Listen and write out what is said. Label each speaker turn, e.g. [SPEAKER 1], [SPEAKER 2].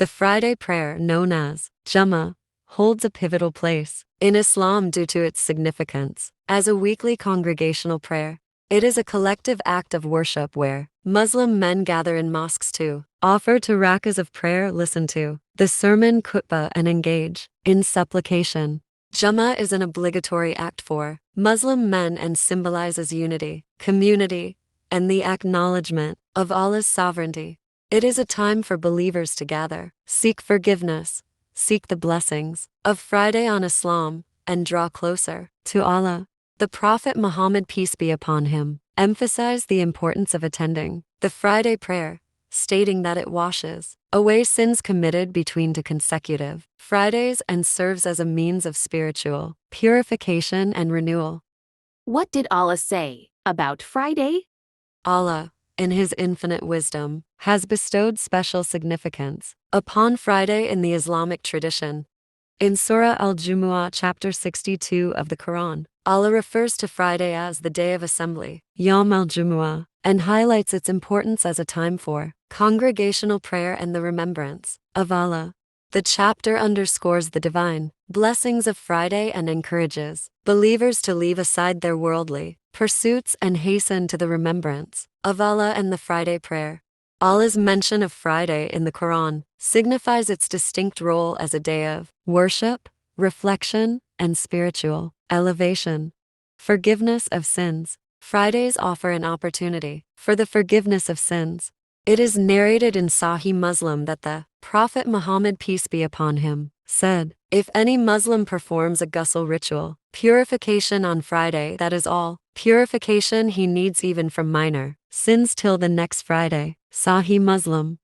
[SPEAKER 1] The Friday prayer, known as Jumu'ah, holds a pivotal place in Islam due to its significance. As a weekly congregational prayer, it is a collective act of worship where Muslim men gather in mosques to offer to rak'ahs of prayer, listen to the sermon khutbah, and engage in supplication. Jumu'ah is an obligatory act for Muslim men and symbolizes unity, community, and the acknowledgment of Allah's sovereignty. It is a time for believers to gather, seek forgiveness, seek the blessings of Friday on Islam, and draw closer to Allah. The Prophet Muhammad, peace be upon him, emphasized the importance of attending the Friday prayer, stating that it washes away sins committed between two consecutive Fridays and serves as a means of spiritual purification and renewal.
[SPEAKER 2] What did Allah say about Friday?
[SPEAKER 1] Allah, in His infinite wisdom, has bestowed special significance upon Friday in the Islamic tradition. In Surah Al-Jumu'ah, chapter 62 of the Quran, Allah refers to Friday as the day of assembly, Yawm al-Jumu'ah, and highlights its importance as a time for congregational prayer and the remembrance of Allah. The chapter underscores the divine blessings of Friday and encourages believers to leave aside their worldly pursuits and hasten to the remembrance of Allah and the Friday prayer. Allah's mention of Friday in the Quran signifies its distinct role as a day of worship, reflection, and spiritual elevation. Forgiveness of sins. Fridays offer an opportunity for the forgiveness of sins. It is narrated in Sahih Muslim that the Prophet Muhammad, peace be upon him, said, "If any Muslim performs a ghusl ritual, purification on Friday, that is all purification he needs even from minor sins till the next Friday." Sahih Muslim.